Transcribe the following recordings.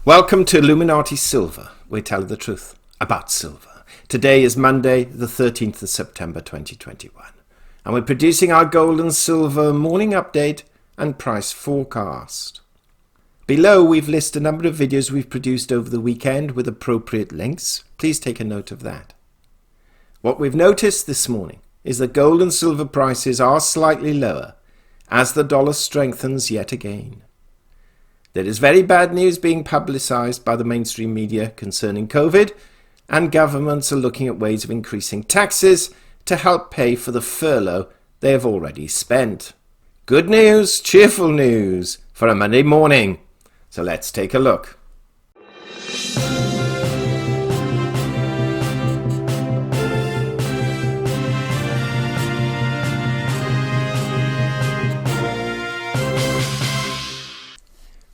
Welcome to Illuminati Silver. We tell the truth about silver. Today is Monday, the 13th of September 2021. And we're producing our gold and silver morning update and price forecast. Below, we've listed a number of videos we've produced over the weekend with appropriate links. Please take a note of that. What we've noticed this morning is that gold and silver prices are slightly lower as the dollar strengthens yet again. There is very bad news being publicised by the mainstream media concerning COVID, and governments are looking at ways of increasing taxes to help pay for the furlough they have already spent. Good news, cheerful news for a Monday morning. So let's take a look.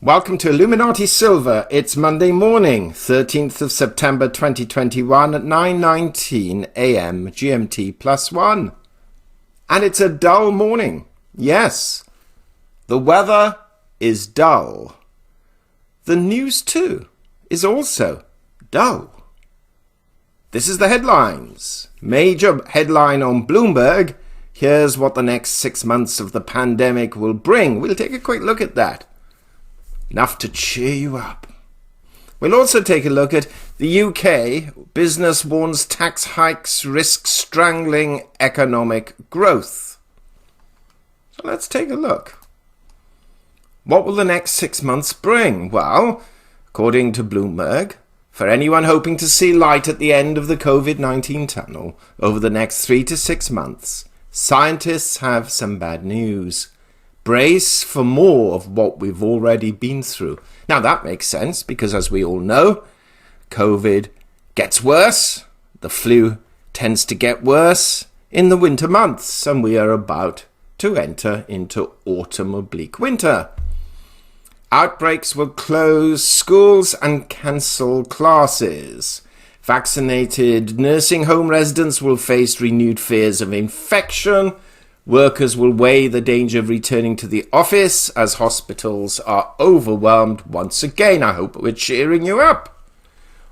Welcome to Illuminati Silver. It's Monday morning, 13th of September 2021 at 9:19 a.m. GMT +1. And it's a dull morning. Yes, the weather is dull. The news too is also dull. This is the headlines. Major headline on Bloomberg. Here's what the next 6 months of the pandemic will bring. We'll take a quick look at that. Enough to cheer you up. We'll also take a look at the UK. Business warns tax hikes risk strangling economic growth. So let's take a look. What will the next 6 months bring? Well, according to Bloomberg, for anyone hoping to see light at the end of the COVID-19 tunnel over the next 3 to 6 months, scientists have some bad news. Brace for more of what we've already been through. Now that makes sense because, as we all know, COVID gets worse. The flu tends to get worse in the winter months, and we are about to enter into autumn or bleak winter. Outbreaks will close schools and cancel classes. Vaccinated nursing home residents will face renewed fears of infection. Workers will weigh the danger of returning to the office as hospitals are overwhelmed once again. I hope we're cheering you up.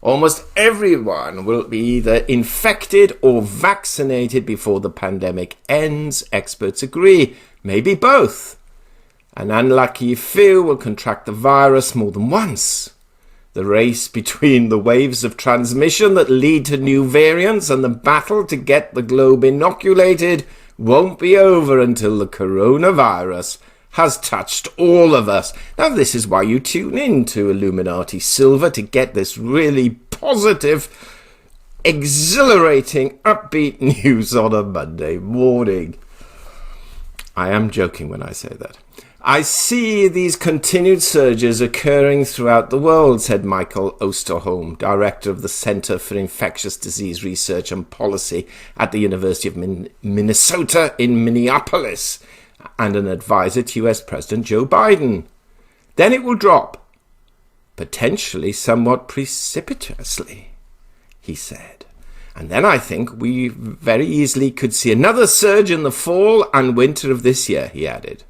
Almost everyone will be either infected or vaccinated before the pandemic ends, experts agree. Maybe both. An unlucky few will contract the virus more than once. The race between the waves of transmission that lead to new variants and the battle to get the globe inoculated won't be over until the coronavirus has touched all of us. Now, this is why you tune in to Illuminati Silver, to get this really positive, exhilarating, upbeat news on a Monday morning. I am joking when I say that. I see these continued surges occurring throughout the world, said Michael Osterholm, director of the Center for Infectious Disease Research and Policy at the University of Minnesota in Minneapolis, and an advisor to US President Joe Biden. Then it will drop, potentially somewhat precipitously, he said. And then I think we very easily could see another surge in the fall and winter of this year, he added.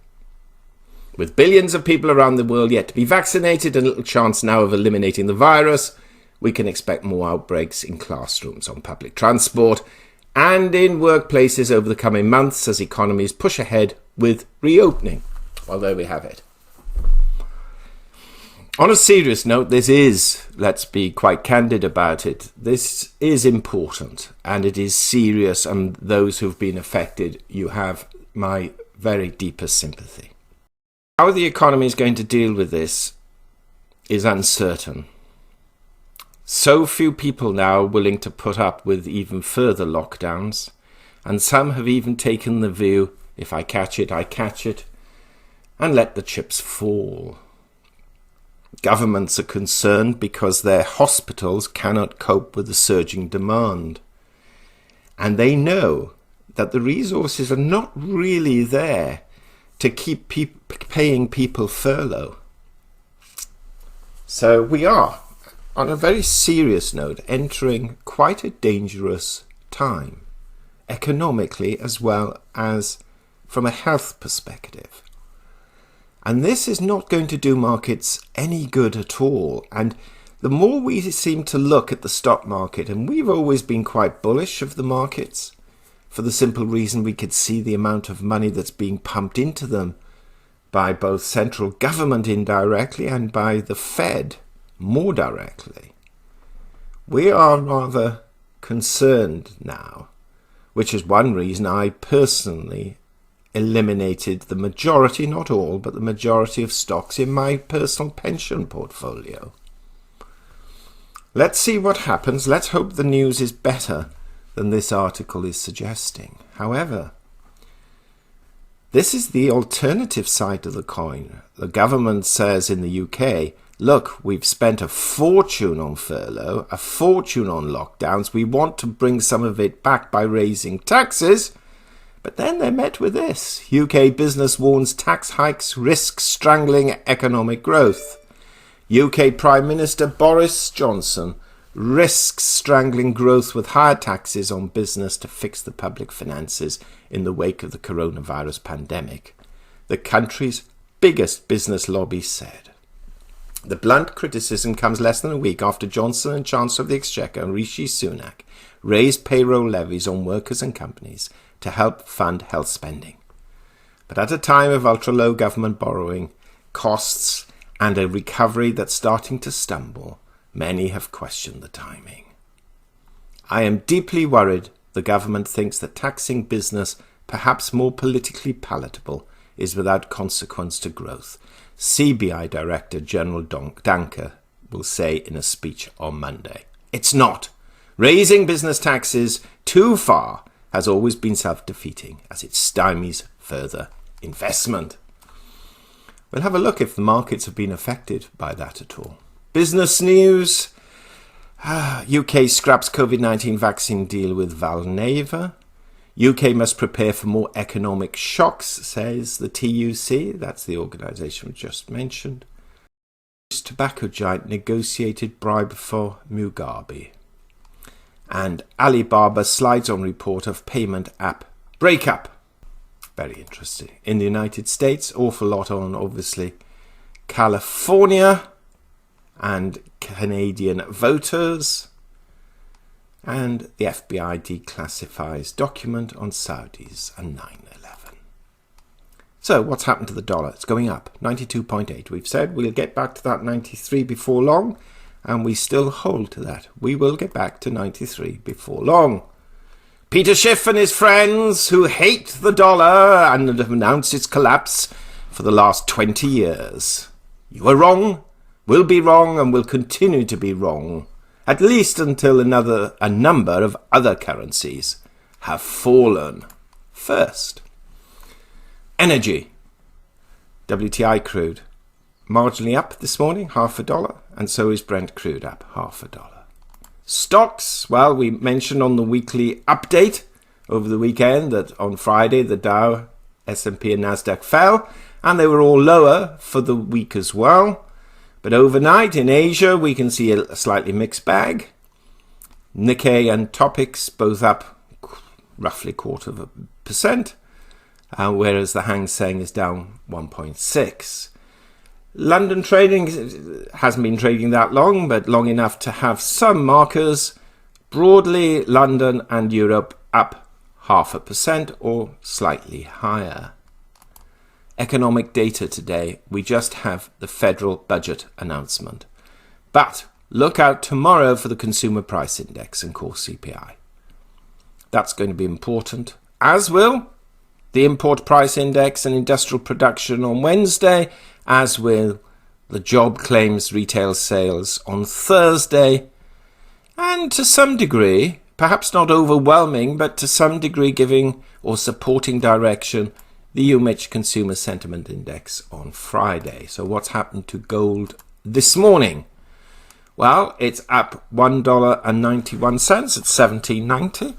With billions of people around the world yet to be vaccinated and little chance now of eliminating the virus, we can expect more outbreaks in classrooms, on public transport, and in workplaces over the coming months as economies push ahead with reopening. Well, there we have it. On a serious note, let's be quite candid about it, this is important and it is serious, and those who've been affected, you have my very deepest sympathy. How the economy is going to deal with this is uncertain. So few people now are willing to put up with even further lockdowns, and some have even taken the view, if I catch it, I catch it, and let the chips fall. Governments are concerned because their hospitals cannot cope with the surging demand, and they know that the resources are not really there to keep paying people furlough. So we are, on a very serious note, entering quite a dangerous time, economically as well as from a health perspective. And this is not going to do markets any good at all. And the more we seem to look at the stock market, and we've always been quite bullish of the markets, for the simple reason we could see the amount of money that's being pumped into them by both central government indirectly and by the Fed more directly. We are rather concerned now, which is one reason I personally eliminated the majority, not all, but the majority of stocks in my personal pension portfolio. Let's see what happens. Let's hope the news is better than this article is suggesting. However, this is the alternative side of the coin. The government says in the UK, look, we've spent a fortune on furlough, a fortune on lockdowns. We want to bring some of it back by raising taxes. But then they're met with this. UK business warns tax hikes risk strangling economic growth. UK Prime Minister Boris Johnson risks strangling growth with higher taxes on business to fix the public finances in the wake of the coronavirus pandemic, the country's biggest business lobby said. The blunt criticism comes less than a week after Johnson and Chancellor of the Exchequer Rishi Sunak raised payroll levies on workers and companies to help fund health spending. But at a time of ultra-low government borrowing, costs, and a recovery that's starting to stumble, many have questioned the timing. I am deeply worried the government thinks that taxing business, perhaps more politically palatable, is without consequence to growth, CBI Director General Danker will say in a speech on Monday. It's not. Raising business taxes too far has always been self-defeating as it stymies further investment. We'll have a look if the markets have been affected by that at all. Business news. UK scraps COVID-19 vaccine deal with Valneva. UK must prepare for more economic shocks, says the TUC. That's the organisation we just mentioned. Tobacco giant negotiated bribe for Mugabe. And Alibaba slides on report of payment app Breakout. Very interesting. In the United States, awful lot on, obviously, California and Canadian voters. And the FBI declassifies document on Saudis and 9/11. So what's happened to the dollar? It's going up, 92.8. We've said we'll get back to that 93 before long, and we still hold to that. We will get back to 93 before long. Peter Schiff and his friends who hate the dollar and have announced its collapse for the last 20 years. You are wrong, will be wrong, and will continue to be wrong, at least until a number of other currencies have fallen first. Energy. WTI crude marginally up this morning, $0.50, and so is Brent crude up $0.50. Stocks, well, we mentioned on the weekly update over the weekend that on Friday the Dow, S&P and Nasdaq fell, and they were all lower for the week as well. But overnight in Asia we can see a slightly mixed bag. Nikkei and Topix both up roughly 0.25%, whereas the Hang Seng is down 1.6%. London trading hasn't been trading that long, but long enough to have some markers. Broadly, London and Europe up 0.5% or slightly higher. Economic data today, we just have the federal budget announcement. But look out tomorrow for the Consumer Price Index and core CPI. That's going to be important, as will the Import Price Index and Industrial Production on Wednesday, as will the job claims retail sales on Thursday, and to some degree, perhaps not overwhelming, but to some degree giving or supporting direction, the UMich Consumer Sentiment Index on Friday. So what's happened to gold this morning? Well, it's up $1.91 at $17.90.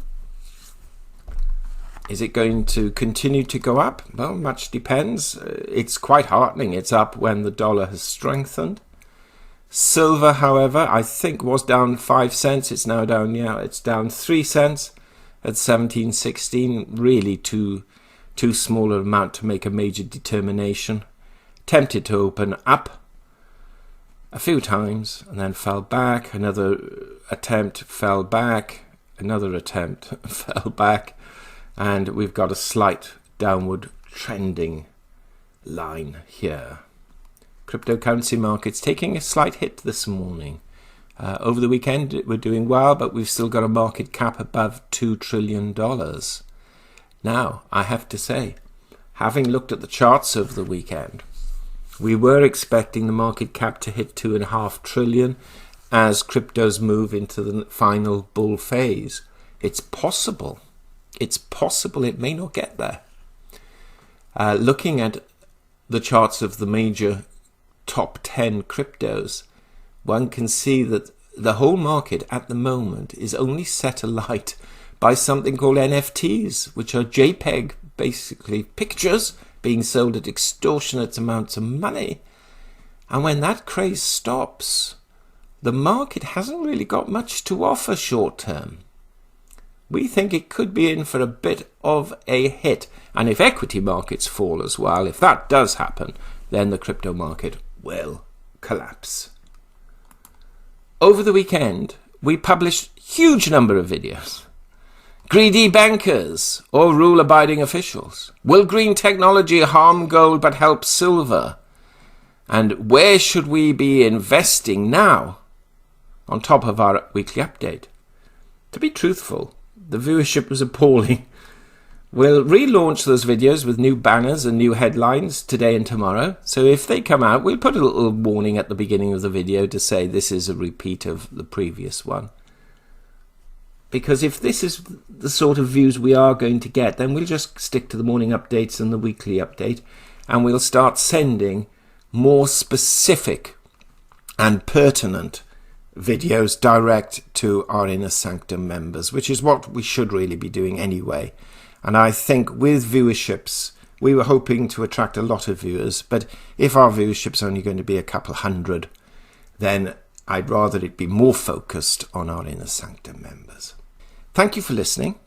Is it going to continue to go up? Well, much depends. It's quite heartening. It's up when the dollar has strengthened. Silver, however, I think was down 5 cents. It's now down, it's down 3 cents at 17.16. Really too small an amount to make a major determination. Tempted to open up a few times and then fell back. Another attempt, fell back. Another attempt, fell back. And we've got a slight downward trending line here. Cryptocurrency markets taking a slight hit this morning. Over the weekend we're doing well, but we've still got a market cap above $2 trillion. Now, I have to say, having looked at the charts over the weekend, we were expecting the market cap to hit $2.5 trillion as cryptos move into the final bull phase. It's possible. It's possible it may not get there. Looking at the charts of the major top 10 cryptos, one can see that the whole market at the moment is only set alight by something called NFTs, which are JPEG, basically pictures being sold at extortionate amounts of money. And when that craze stops, the market hasn't really got much to offer short term. We think it could be in for a bit of a hit. And if equity markets fall as well, if that does happen, then the crypto market will collapse. Over the weekend, we published a huge number of videos. Greedy bankers or rule-abiding officials? Will green technology harm gold but help silver? And where should we be investing now? On top of our weekly update. To be truthful, the viewership was appalling. We'll relaunch those videos with new banners and new headlines today and tomorrow. So if they come out, we'll put a little warning at the beginning of the video to say this is a repeat of the previous one. Because if this is the sort of views we are going to get, then we'll just stick to the morning updates and the weekly update. And we'll start sending more specific and pertinent videos direct to our Inner Sanctum members, which is what we should really be doing anyway. And I think with viewerships, we were hoping to attract a lot of viewers, but if our viewership's only going to be a couple hundred, then I'd rather it be more focused on our Inner Sanctum members. Thank you for listening.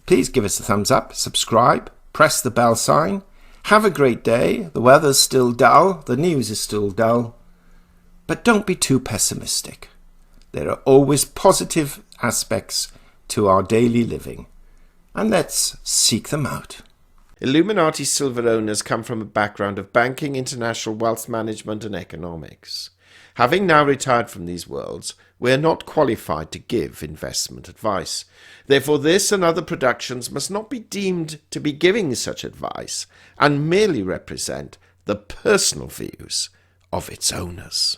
Please give us a thumbs up, subscribe, press the bell sign. Have a great day. The weather's still dull, the news is still dull, but don't be too pessimistic. There are always positive aspects to our daily living. And let's seek them out. Illuminati silver owners come from a background of banking, international wealth management and economics. Having now retired from these worlds, we are not qualified to give investment advice. Therefore, this and other productions must not be deemed to be giving such advice and merely represent the personal views of its owners.